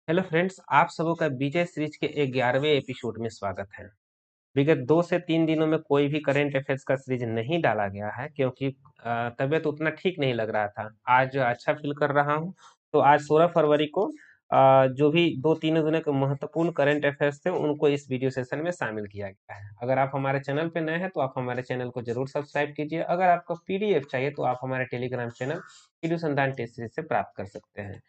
Hello friends, आप सबों का विजय सीरीज के 11वें एपिसोड में स्वागत है। विगत 2 से 3 दिनों में कोई भी करंट अफेयर्स का सीरीज नहीं डाला गया है क्योंकि तबीयत उतना ठीक नहीं लग रहा था। आज अच्छा फील कर रहा हूँ, तो आज 16 फरवरी को जो भी 2-3 दिनों के महत्वपूर्ण करंट अफेयर्स थे, उनको इस वीडियो सेशन में शामिल किया गया है। अगर आप हमारे चैनल पे नए हैं, तो आप हमारे चैनल को जरूर सब्सक्राइब कीजिए। अगर आपको पीडीएफ चाहिए, तो आप हमारे टेलीग्राम चैनल अनुसंधान टेस्ट सीरीज से प्राप्त कर सकते हैं।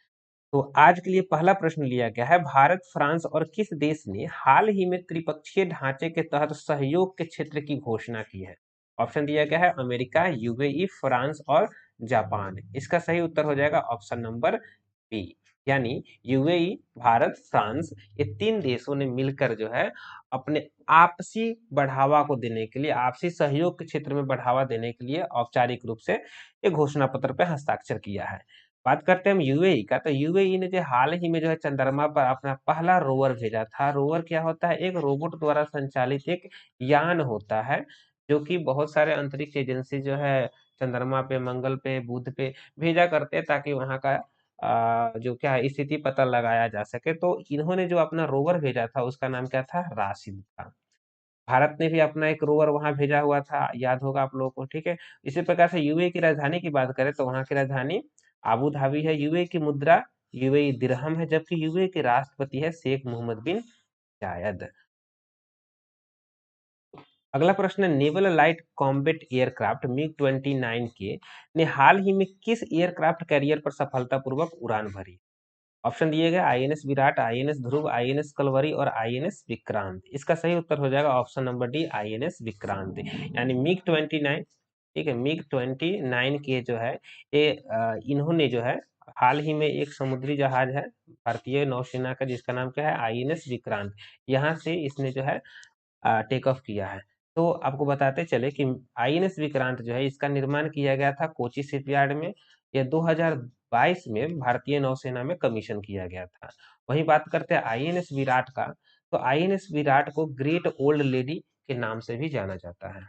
तो आज के लिए पहला प्रश्न लिया गया है, भारत, फ्रांस और किस देश ने हाल ही में त्रिपक्षीय ढांचे के तहत सहयोग के क्षेत्र की घोषणा की है? ऑप्शन दिया गया है अमेरिका, यूएई, फ्रांस और जापान। इसका सही उत्तर हो जाएगा ऑप्शन नंबर बी, यानी यूएई, भारत, फ्रांस, ये 3 देशों ने मिलकर जो है अपने आपसी बढ़ावा को देने के लिए, आपसी सहयोग के क्षेत्र में बढ़ावा देने के लिए औपचारिक रूप से एक घोषणा पत्र पे हस्ताक्षर किया है। बात करते हैं हम यूएई का, तो यूएई ने जो हाल ही में जो है चंद्रमा पर अपना पहला रोवर भेजा था। रोवर क्या होता है? एक रोबोट द्वारा संचालित एक यान होता है, जो कि बहुत सारे अंतरिक्ष एजेंसी जो है चंद्रमा पे, मंगल पे, बुध पे भेजा करते हैं, ताकि वहाँ का जो क्या है स्थिति पता लगाया जा सके। तो इन्होंने जो अपना रोवर भेजा था, उसका नाम क्या था? राशिद था। भारत ने भी अपना एक रोवर वहां भेजा हुआ था, याद होगा आप लोगों को, ठीक है। इसी प्रकार से यूएई की राजधानी की बात करें, तो वहां की राजधानी आबू धाबी है। यूएई की मुद्रा यूएई दिरहम है, जबकि यूएई के राष्ट्रपति है शेख मोहम्मद बिन जायद। अगला प्रश्न है, naval light combat aircraft MiG 29 के ने हाल ही में किस एयरक्राफ्ट कैरियर पर सफलतापूर्वक उड़ान भरी? ऑप्शन दिए गए आईएनएस विराट, आईएनएस ध्रुव, आईएनएस कलवरी और आईएनएस विक्रांत। इसका सही उत्तर हो जाएगा option number D, INS Vikrant. यानी मिग 29, ठीक है, मिग 29 के जो है ये इन्होंने जो है हाल ही में एक समुद्री जहाज है भारतीय नौसेना का, जिसका नाम क्या है? आईएनएस विक्रांत। यहाँ से इसने जो है टेक ऑफ किया है। तो आपको बताते चले कि आईएनएस विक्रांत जो है, इसका निर्माण किया गया था कोची शिपयार्ड में। यह 2022 में भारतीय नौसेना में कमीशन किया गया था। वहीं बात करते हैं आईएनएस विराट का, तो आईएनएस विराट को ग्रेट ओल्ड लेडी के नाम से भी जाना जाता है।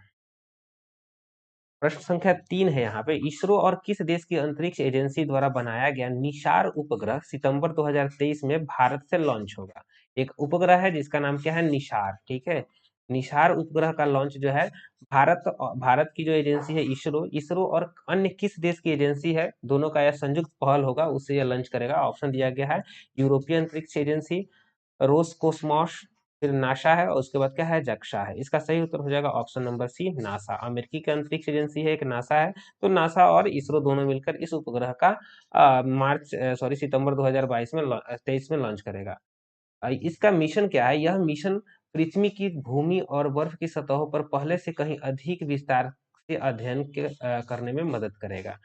प्रश्न संख्या 3 है यहाँ पे, इसरो और किस देश की अंतरिक्ष एजेंसी द्वारा बनाया गया निशार उपग्रह सितंबर 2023 में भारत से लॉन्च होगा? एक उपग्रह है जिसका नाम क्या है? निशार, ठीक है। निशार उपग्रह का लॉन्च जो है भारत की जो एजेंसी है इसरो, इसरो और अन्य किस देश की एजेंसी है, दोनों का यह संयुक्त पहल होगा, उससे यह लॉन्च करेगा। ऑप्शन दिया गया है यूरोपीय अंतरिक्ष एजेंसी, रोसकोसमॉस, फिर नासा है और उसके बाद क्या है? जक्सा है। इसका सही उत्तर हो जाएगा ऑप्शन नंबर सी, नासा। अमेरिकी की अंतरिक्ष एजेंसी है एक, नासा है। तो नासा और इसरो दोनों मिलकर इस उपग्रह का सितंबर 2022 में 23 में लॉन्च करेगा। इसका मिशन क्या है? यह मिशन पृथ्वी की भूमि और बर्फ की सतहों पर पहले से कहीं अधिक विस्तार से अध्ययन करने में मदद करेगा।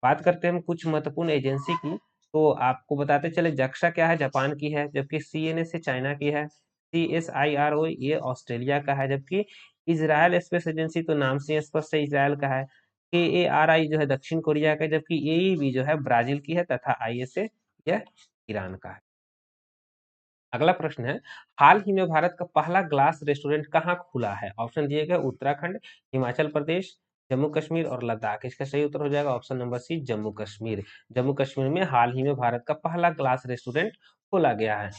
बात करते हैं हम कुछ महत्वपूर्ण एजेंसी की, तो आपको बताते चले, जक्सा क्या है? जापान की है, जबकि सीएनएस चाइना की है। सीएसआईआरओ ये ऑस्ट्रेलिया का है, जबकि इजराइल स्पेस एजेंसी तो नाम से स्पष्ट है, इजराइल का है। केएआरआई जो है दक्षिण कोरिया का है, जबकि एईबी जो है ब्राजील की है, तथा आईएसए यह ईरान का है। अगला प्रश्न है, हाल ही में भारत का पहला ग्लास रेस्टोरेंट कहाँ खुला है? ऑप्शन दिए गए उत्तराखंड, हिमाचल प्रदेश, जम्मू कश्मीर और लद्दाख। इसका सही उत्तर हो जाएगा option number C, Jammu Kashmir. Jammu Kashmir में हाल ही में भारत का पहला ग्लास रेस्टोरेंट खोला गया है।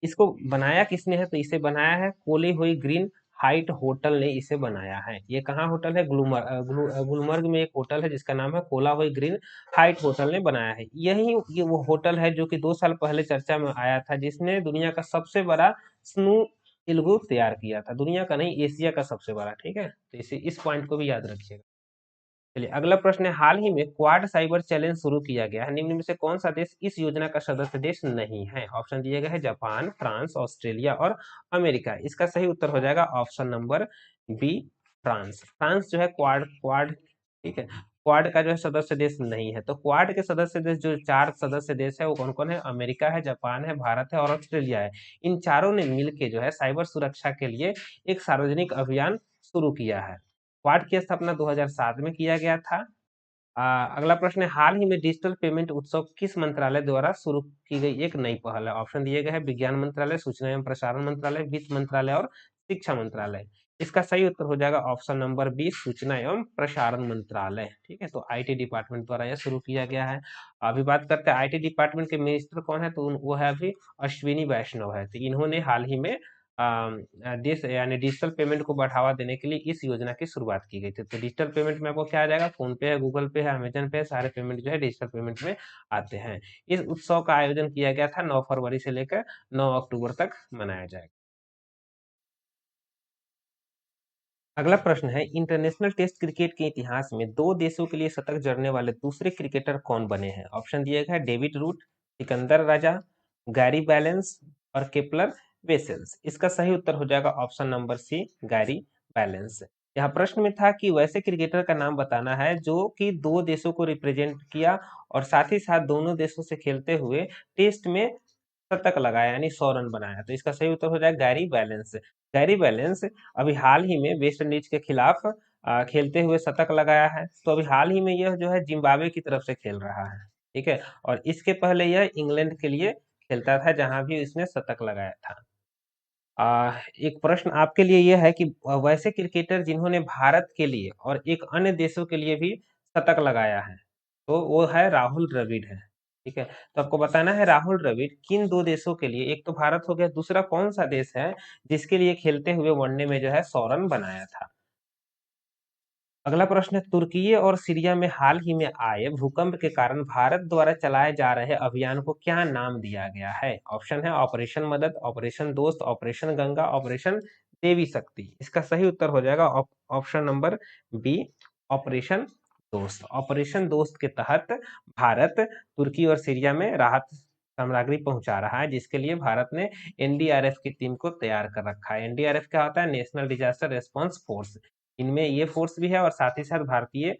इसको बनाया किसने है? तो इसे बनाया है कोली हुई ग्रीन हाइट होटल ने इसे बनाया है। ये कहाँ होटल है? गुलमर्ग में एक होटल है जिसका नाम है कोला हुई ग्रीन हाइट होटल ने बनाया है। यही ये वो होटल है जो कि 2 साल पहले चर्चा में आया था, जिसने दुनिया का सबसे बड़ा स्नू इल्गू तैयार किया था। दुनिया का नहीं, एशिया का सबसे बड़ा, ठीक है। तो इस पॉइंट को भी याद रखिएगा। चलिए अगला प्रश्न है, हाल ही में क्वाड साइबर चैलेंज शुरू किया गया है, निम्न में से कौन सा देश इस योजना का सदस्य देश नहीं है? ऑप्शन दिए गए हैं जापान, फ्रांस, ऑस्ट्रेलिया और अमेरिका। इसका सही उत्तर हो जाएगा option number B, France. France जो है क्वाड क्वाड ठीक है, क्वाड का जो है सदस्य देश नहीं है। तो क्वाड के सदस्य देश, जो 4 सदस्य देश है, वो कौन कौन है? अमेरिका है, जापान है, भारत है और ऑस्ट्रेलिया है। इन चारों ने मिलकर जो है साइबर सुरक्षा के लिए एक सार्वजनिक अभियान शुरू किया है। क्वाड की स्थापना 2007 में किया गया था। अगला प्रश्न है, हाल ही में डिजिटल पेमेंट उत्सव किस मंत्रालय द्वारा शुरू की गई एक नई पहल है? ऑप्शन दिए गए हैं विज्ञान मंत्रालय, सूचना एवं प्रसारण मंत्रालय, वित्त मंत्रालय और शिक्षा मंत्रालय। इसका सही उत्तर हो जाएगा ऑप्शन नंबर बी, सूचना एवं प्रसारण मंत्रालय। ठीक है, तो आईटी डिपार्टमेंट द्वारा यह शुरू किया गया है। अभी बात करते हैं आईटी डिपार्टमेंट के मिनिस्टर कौन है, तो वो है अभी अश्विनी वैष्णव है। तो इन्होंने हाल ही में देश यानी डिजिटल पेमेंट को बढ़ावा देने के लिए इस योजना की शुरुआत की गई थी। तो डिजिटल पेमेंट में आपको क्या आ जाएगा, फोन पे है, गूगल पे है, अमेजन पे है, सारे पेमेंट जो है डिजिटल पेमेंट में आते हैं। इस उत्सव का आयोजन किया गया था 9 फरवरी से लेकर 9 अक्टूबर तक मनाया जाएगा। अगला प्रश्न है, इंटरनेशनल टेस्ट क्रिकेट के इतिहास में दो देशों के लिए शतक जड़ने वाले दूसरे क्रिकेटर कौन बने हैं? ऑप्शन दिया गया है David Root, Sikandar Raza, Gary Ballance और केपलर वेसेल्स। इसका सही उत्तर हो जाएगा option number C, Gary Ballance. यहाँ प्रश्न में था कि वैसे क्रिकेटर का नाम बताना है जो कि दो देशों को रिप्रेजेंट किया और साथ ही साथ दोनों देशों से खेलते हुए टेस्ट में शतक लगाया यानी 100 रन बनाया। तो इसका सही उत्तर हो जाएगा गैरी बैलेंस। गैरी बैलेंस अभी हाल ही में वेस्ट इंडीज के खिलाफ खेलते हुए शतक लगाया है। तो अभी हाल ही में यह जो है जिम्बाब्वे की तरफ से खेल रहा है। ठीक है, और इसके पहले यह इंग्लैंड के लिए खेलता था जहां भी इसने शतक लगाया था। एक प्रश्न आपके लिए यह है कि वैसे क्रिकेटर जिन्होंने भारत के लिए और एक अन्य देशों के लिए भी शतक लगाया है, तो वो है राहुल द्रविड़ है। ठीक है, तो आपको बताना है राहुल द्रविड़ किन दो देशों के लिए, एक तो भारत हो गया, दूसरा कौन सा देश है जिसके लिए खेलते हुए वनडे में जो है 100 रन बनाया था। अगला प्रश्न है, तुर्की और सीरिया में हाल ही में आए भूकंप के कारण भारत द्वारा चलाए जा रहे अभियान को क्या नाम दिया गया है? ऑप्शन है ऑपरेशन मदद, ऑपरेशन दोस्त, ऑपरेशन गंगा, ऑपरेशन देवी शक्ति। इसका सही उत्तर हो जाएगा ऑप्शन नंबर बी, ऑपरेशन दोस्त। ऑपरेशन दोस्त के तहत भारत तुर्की और सीरिया में राहत सामग्री पहुंचा रहा है, जिसके लिए भारत ने एनडीआरएफ की टीम को तैयार कर रखा है। एनडीआरएफ क्या होता है, नेशनल डिजास्टर रेस्पॉन्स फोर्स। इनमें ये फोर्स भी है और साथ ही साथ भारतीय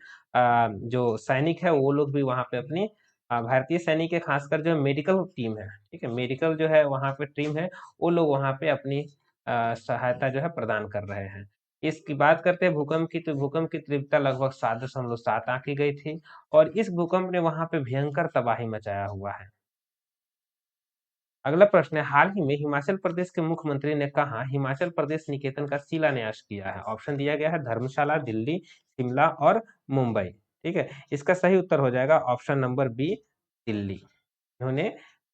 जो सैनिक है वो लोग भी वहां पे अपनी भारतीय सैनिक के खासकर जो मेडिकल टीम है, ठीक है, मेडिकल जो है वहां पे टीम है, वो लोग वहां पे अपनी सहायता जो है प्रदान कर रहे हैं। इसकी बात करते हैं भूकंप की, तो भूकंप की तीव्रता लगभग 7.7 आंकी गई थी और इस भूकंप ने वहां पे भयंकर तबाही मचाया हुआ है। अगला प्रश्न है, हाल ही में हिमाचल प्रदेश के मुख्यमंत्री ने कहा हिमाचल प्रदेश निकेतन का शिलान्यास किया है? ऑप्शन दिया गया है धर्मशाला, दिल्ली, शिमला और मुंबई। ठीक है, इसका सही उत्तर हो जाएगा ऑप्शन नंबर बी, दिल्ली। उन्होंने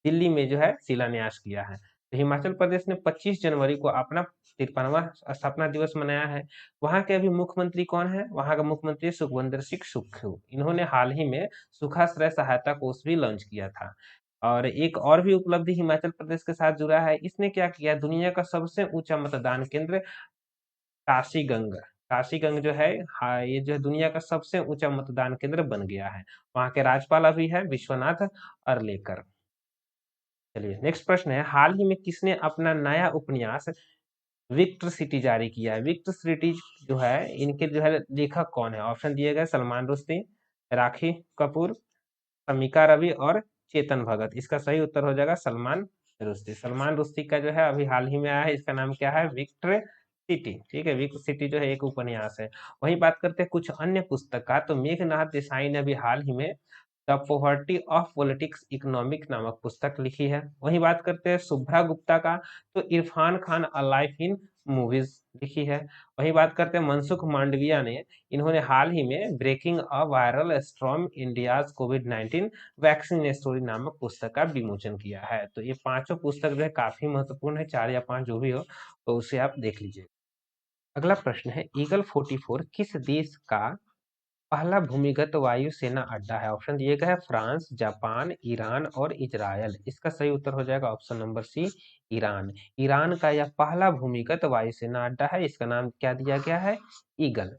दिल्ली में जो है शिलान्यास किया है। तो हिमाचल प्रदेश ने 25 जनवरी को अपना 53वां स्थापना दिवस मनाया है। वहां के अभी मुख्यमंत्री कौन है? वहां का मुख्यमंत्री सुखविंदर सिंह सुक्खू। इन्होंने हाल ही में सुखाश्रय सहायता कोष भी लॉन्च किया था। और एक और भी उपलब्धि हिमाचल प्रदेश के साथ जुड़ा है, इसने क्या किया, दुनिया का सबसे ऊंचा मतदान केंद्र काशीगंग, काशीगंग जो है, हाँ, ये जो है दुनिया का सबसे ऊंचा मतदान केंद्र बन गया है। वहां के राज्यपाल अभी है विश्वनाथ अर्लेकर। चलिए नेक्स्ट प्रश्न है, हाल ही में किसने अपना नया उपन्यास विक्टर सिटी जारी किया है? विक्टर सिटी जो है, इनके जो है लेखक कौन है? ऑप्शन दिए गए सलमान रुश्दी, राखी कपूर, समीका रवि और चेतन भगत। इसका सही उत्तर हो जाएगा सलमान रुश्दी। सलमान रुश्दी का जो है अभी हाल ही में आया है, इसका नाम क्या है, विक्टर सिटी। ठीक है, विक्टर सिटी जो है एक उपन्यास है। वहीं बात करते हैं कुछ अन्य पुस्तक का, तो मेघनाथ देसाई ने अभी हाल ही में the poverty of politics economic नामक पुस्तक लिखी है। वहीं बात करते हैं शुभ्रा गुप्ता का, तो Irfan Khan a life in movies लिखी है। वहीं बात करते हैं मनसुख मांडविया ने, इन्होंने हाल ही में breaking a viral storm India's कोविड-19 वैक्सीन स्टोरी नामक पुस्तक का विमोचन किया है। तो ये पांचों पुस्तक जो है काफी महत्वपूर्ण है, 4 या 5 जो भी हो, तो उसे आप देख लीजिए। अगला प्रश्न है, ईगल 44 किस देश का पहला भूमिगत वायु सेना अड्डा है? ऑप्शन दिए गए हैं फ्रांस, जापान, ईरान और इजरायल। इसका सही उत्तर हो जाएगा option number C, Iran. Iran का यह पहला भूमिगत वायुसेना अड्डा है, इसका नाम क्या दिया गया है, ईगल।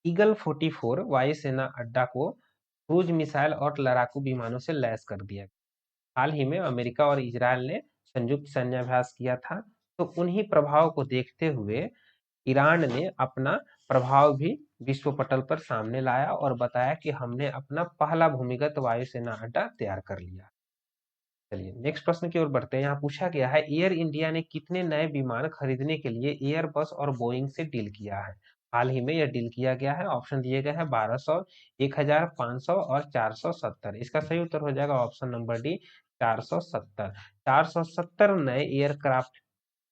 ईगल 44 वायुसेना अड्डा को क्रूज मिसाइल और लड़ाकू विमानों से लैस कर दिया। हाल ही में अमेरिका और इजरायल ने संयुक्त सैन्याभ्यास किया था, तो उन्हीं प्रभाव को देखते हुए ईरान ने अपना प्रभाव भी विश्व पटल पर सामने लाया और बताया कि हमने अपना पहला भूमिगत वायुसेना अड्डा तैयार कर लिया। चलिए नेक्स्ट प्रश्न की ओर बढ़ते हैं। यहाँ पूछा गया है, एयर इंडिया ने कितने नए विमान खरीदने के लिए एयरबस और बोइंग से डील किया है? हाल ही में यह डील किया गया है। ऑप्शन दिए गए हैं 1200, 1500 और 470। इसका सही उत्तर हो जाएगा ऑप्शन नंबर डी, 470। 470 नए एयरक्राफ्ट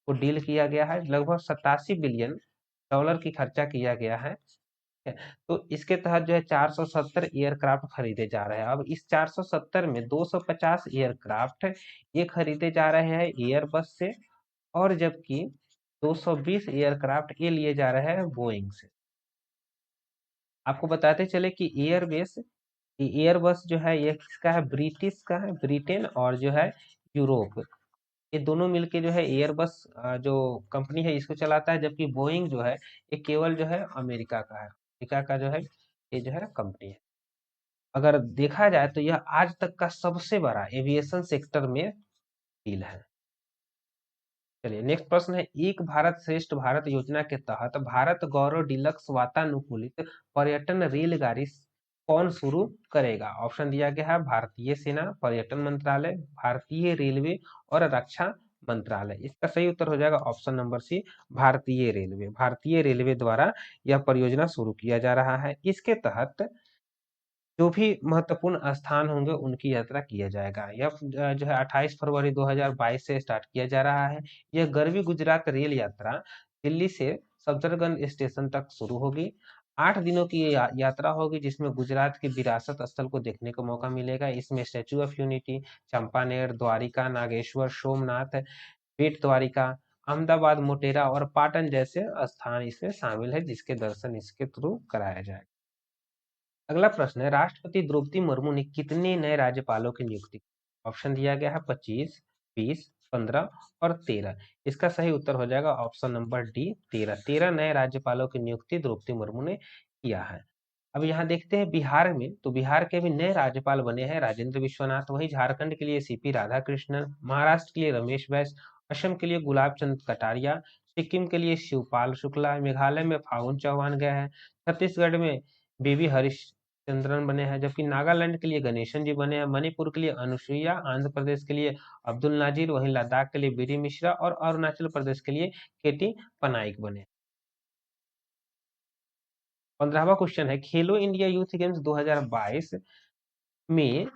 को डील किया गया है, लगभग 87 बिलियन डॉलर की खर्चा किया गया है। ठीक है, तो इसके तहत जो है 470 एयरक्राफ्ट खरीदे जा रहे हैं। अब इस 470 में 250 एयरक्राफ्ट ये खरीदे जा रहे हैं एयरबस से, और जबकि 220 एयरक्राफ्ट ये लिए जा रहे हैं बोइंग से। आपको बताते चले कि एयरबस जो है ये किसका है, ब्रिटिश का है, ब्रिटेन और जो है यूरोप, ये दोनों मिलके जो है एयरबस जो कंपनी है इसको चलाता है, जबकि बोइंग जो है ये केवल जो है अमेरिका का है, अमेरिका का जो है ये जो है कंपनी है। अगर देखा जाए तो यह आज तक का सबसे बड़ा एविएशन सेक्टर में डील है। चलिए नेक्स्ट प्रश्न है, एक भारत श्रेष्ठ भारत योजना के तहत भारत गौरव डीलक्स वातानुकूलित पर्यटन रेलगाड़ी कौन शुरू करेगा? ऑप्शन दिया गया है भारतीय सेना, पर्यटन मंत्रालय, भारतीय रेलवे और रक्षा मंत्रालय। इसका सही उत्तर हो जाएगा ऑप्शन नंबर सी, भारतीय रेलवे। भारतीय रेलवे द्वारा यह परियोजना शुरू किया जा रहा है। इसके तहत जो भी महत्वपूर्ण स्थान होंगे उनकी यात्रा किया जाएगा। यह जो है 28 फरवरी 2022 से स्टार्ट किया जा रहा है। यह गरवी गुजरात रेल यात्रा दिल्ली से सफदरगंज स्टेशन तक शुरू होगी। 8 दिनों की ये यात्रा होगी, जिसमें गुजरात की विरासत स्थल को देखने को मौका मिलेगा। इसमें statue of unity, Champaner, Dwarka, Nageshwar, Somnath, Bet Dwarka, Ahmedabad, Motera और पाटन जैसे स्थान इसमें शामिल है, जिसके दर्शन इसके थ्रू कराया जाएगा। अगला प्रश्न है, राष्ट्रपति द्रौपदी मुर्मू ने कितने नए राज्यपालों की नियुक्ति की? ऑप्शन दिया गया है 25, 20, 15 और 13। इसका सही उत्तर हो जाएगा ऑप्शन नंबर डी, 13। 13 नए राज्यपालों की नियुक्ति द्रौपदी मुर्मू ने किया है। अब यहाँ देखते हैं बिहार में, तो बिहार के भी नए राज्यपाल बने हैं राजेंद्र विश्वनाथ। वहीं झारखंड के लिए सीपी राधाकृष्णन, महाराष्ट्र के लिए रमेश बैस, असम के लिए गुलाब चंद कटारिया, सिक्किम के लिए शिवपाल शुक्ला, मेघालय में फागुन चौहान गए हैं, छत्तीसगढ़ में बीवी हरिश्चंद्रन बने हैं, जबकि नागालैंड के लिए गणेशन जी बने हैं, मणिपुर के लिए अनुसुईया, आंध्र प्रदेश के लिए अब्दुल नाजिर, वहीं लद्दाख के लिए बीरी मिश्रा और अरुणाचल प्रदेश के लिए केटी पनाइक बने। 15वां क्वेश्चन है, खेलो इंडिया यूथ गेम्स 2022 में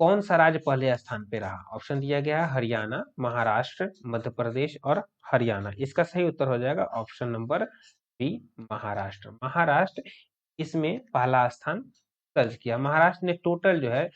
कौन सा राज्य पहले स्थान पे रहा? ऑप्शन दिया गया है हरियाणा, महाराष्ट्र, मध्य प्रदेश और हरियाणा। इसका सही उत्तर हो जाएगा option number B, Maharashtra. Maharashtra इसमें पहला स्थान दर्ज किया। महाराष्ट्र ने टोटल जो है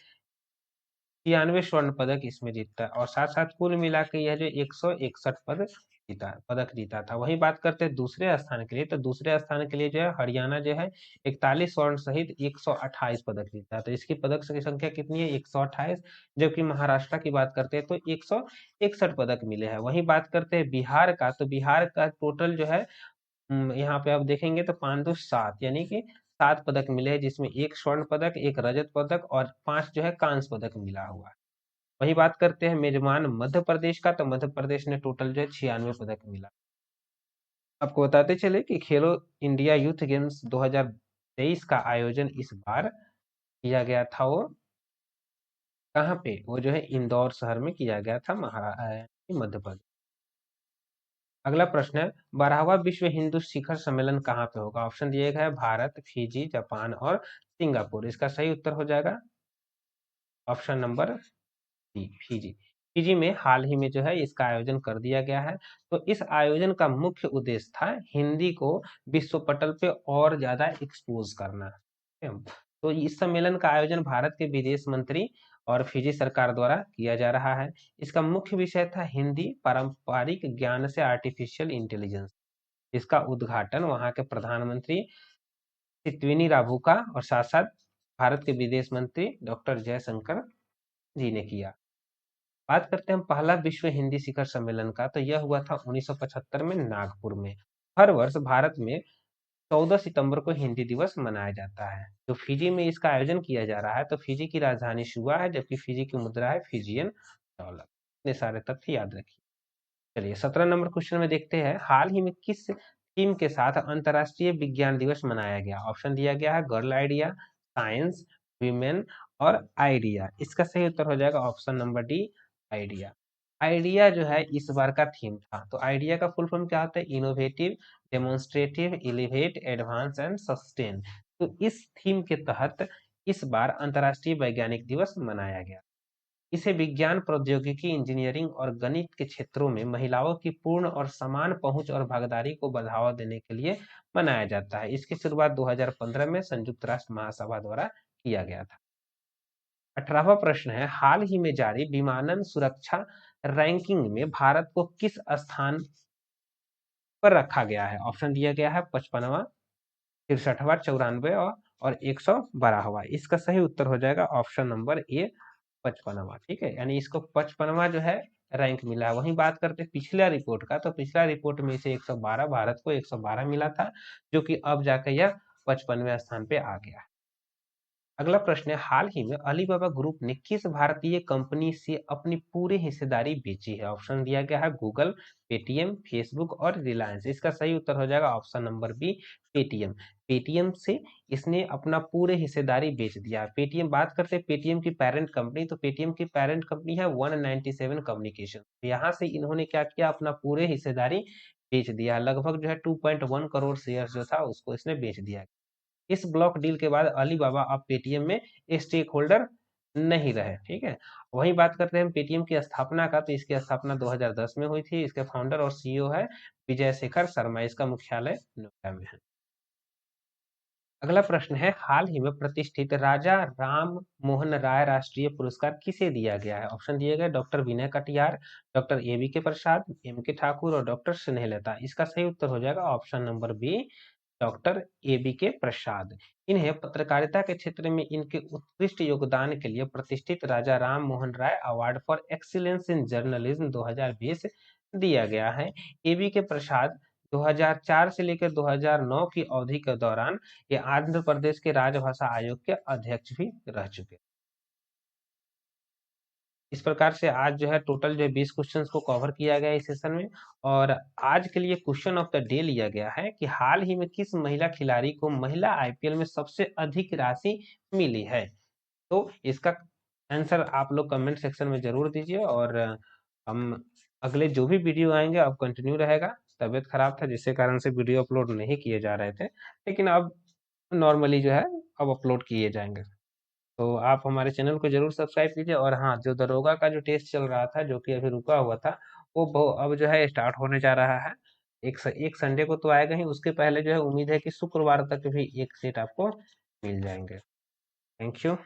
93 स्वर्ण पदक इसमें जीता, और साथ साथ कुल मिला के यह जो 161 पदक जीता था। वही बात करते हैं दूसरे स्थान के लिए, तो दूसरे स्थान के लिए जो है हरियाणा जो है 41 स्वर्ण सहित 128 पदक जीता। तो इसकी पदक की संख्या कितनी है? 128। जबकि महाराष्ट्र की बात करते हैं तो 161 पदक मिले हैं। वही बात करते हैं बिहार का, तो बिहार का टोटल जो है यहाँ पे आप देखेंगे तो 5 2 7 यानी कि 7 पदक मिले हैं, जिसमें एक स्वर्ण पदक, एक रजत पदक और 5 जो है कांस्य पदक मिला हुआ है। वही बात करते हैं मेजबान मध्य प्रदेश का, तो मध्य प्रदेश ने टोटल जो है 96 पदक मिला। आपको बताते चले कि खेलो इंडिया यूथ गेम्स 2023 का आयोजन इस बार किया गया था, वो कहाँ पे? वो जो है इंदौर शहर में किया गया था, मध्य प्रदेश। अगला प्रश्न है, 12वां विश्व हिंदू शिखर सम्मेलन कहाँ पे होगा? ऑप्शन दिए गए हैं भारत, फिजी, जापान और सिंगापुर। इसका सही उत्तर हो जाएगा option number D, Fiji. Fiji में हाल ही में जो है इसका आयोजन कर दिया गया है। तो इस आयोजन का मुख्य उद्देश्य था हिंदी को विश्व पटल पे और ज्यादा एक्सपोज करना। ठीक है? तो इस सम्मेलन का आयोजन भारत के विदेश मंत्री और फिजी सरकार द्वारा किया जा रहा है। इसका मुख्य विषय था हिंदी पारंपरिक ज्ञान से आर्टिफिशियल इंटेलिजेंस। इसका उद्घाटन वहां के प्रधानमंत्री सितविनी राबुका और साथ साथ भारत के विदेश मंत्री डॉक्टर जयशंकर जी ने किया। बात करते हैं हम पहला विश्व हिंदी शिखर सम्मेलन का, तो यह हुआ था 1975 में नागपुर में। हर वर्ष भारत में 14 सितंबर को हिंदी दिवस मनाया जाता है। तो फिजी में इसका आयोजन किया जा रहा है। तो फिजी की राजधानी शुआ है, जबकि फिजी की मुद्रा है फिजियन डॉलर। इतने सारे तथ्य याद रखिए। चलिए 17 नंबर क्वेश्चन में देखते हैं, हाल ही में किस थीम के साथ अंतरराष्ट्रीय विज्ञान दिवस मनाया गया? ऑप्शन दिया गया है गर्ल आइडिया, साइंस, वीमेन और आइडिया। इसका सही उत्तर हो जाएगा option number D, idea. Idea जो है इस बार का थीम था। तो आइडिया का फुल फॉर्म क्या होता है? Innovative, demonstrative, elevate, advance and sustain. तो इस थीम के तहत इस बार अंतरराष्ट्रीय वैज्ञानिक दिवस मनाया गया। इसे विज्ञान, प्रौद्योगिकी, इंजीनियरिंग और गणित के क्षेत्रों में महिलाओं की पूर्ण और समान पहुंच और भागीदारी को बढ़ावा देने के लिए मनाया जाता है। इसकी शुरुआत 2015 में संयुक्त राष्ट्र महासभा द्वारा किया गया था। 18वां प्रश्न है, हाल ही में जारी विमानन सुरक्षा रैंकिंग में भारत को किस स्थान पर रखा गया है? ऑप्शन दिया गया है 55वां, 63वां, 94 और 112वां। इसका सही उत्तर हो जाएगा ऑप्शन नंबर ए 55वां। ठीक है, यानी इसको 55वां जो है रैंक मिला है। वहीं बात करते हैं पिछला रिपोर्ट का, तो पिछला रिपोर्ट में से 112, भारत को 112 मिला था, जो कि अब जाकर यह 55वें स्थान पे आ गया है। अगला प्रश्न है, हाल ही में अलीबाबा ग्रुप ने किस भारतीय कंपनी से अपनी पूरी हिस्सेदारी बेची है? ऑप्शन दिया गया है गूगल, पेटीएम, फेसबुक और रिलायंस। इसका सही उत्तर हो जाएगा option number B Paytm. Paytm से इसने अपना पूरे हिस्सेदारी बेच दिया। पेटीएम बात करते हैं पेटीएम की पेरेंट कंपनी, तो पेटीएम की पेरेंट कंपनी है 197 कम्युनिकेशन। यहाँ से इन्होंने क्या किया, अपना पूरे हिस्सेदारी बेच दिया। लगभग जो है 2.1 करोड़ शेयर जो था उसको इसने बेच दिया। इस ब्लॉक डील के बाद अलीबाबा अब पेटीएम में स्टेक होल्डर नहीं रहे। ठीक है, वहीं बात करते हैं पेटीएम की स्थापना का, तो इसकी स्थापना 2010 में हुई थी। इसके फाउंडर और सीईओ है विजय शेखर शर्मा। इसका मुख्यालय नोएडा में है। अगला प्रश्न है, हाल ही में प्रतिष्ठित राजा राम मोहन राय राष्ट्रीय पुरस्कार किसे दिया गया है? ऑप्शन दिए गए doctor Vinay Katiyar, doctor A B के प्रसाद, एम के ठाकुर और डॉक्टर स्नेहलता। इसका सही उत्तर हो जाएगा option number B doctor A B के प्रसाद। इन्हें पत्रकारिता के क्षेत्र में इनके उत्कृष्ट योगदान के लिए प्रतिष्ठित Raja Ram Mohan Roy award for excellence in journalism 2020 दिया गया है। एबी के प्रसाद 2004 से लेकर 2009 की अवधि के दौरान ये आंध्र प्रदेश के राजभाषा आयोग के अध्यक्ष भी रह चुके। इस प्रकार से आज जो है टोटल जो है 20 क्वेश्चंस को कवर किया गया इस सेशन में। और आज के लिए क्वेश्चन ऑफ द डे लिया गया है कि हाल ही में किस महिला खिलाड़ी को महिला आईपीएल में सबसे अधिक राशि मिली है? तो इसका आंसर आप लोग कमेंट सेक्शन में जरूर दीजिए। और हम अगले जो भी वीडियो आएंगे अब कंटिन्यू रहेगा। तबीयत खराब था जिसके कारण से वीडियो अपलोड नहीं किए जा रहे थे, लेकिन अब नॉर्मली जो है अब अपलोड किए जाएंगे। तो आप हमारे चैनल को जरूर सब्सक्राइब कीजिए। और हाँ, जो दरोगा का जो टेस्ट चल रहा था जो कि अभी रुका हुआ था, वो अब जो है स्टार्ट होने जा रहा है। एक संडे को तो आएगा ही, उसके पहले जो है उम्मीद है कि शुक्रवार तक भी एक सेट आपको मिल जाएंगे। Thank you.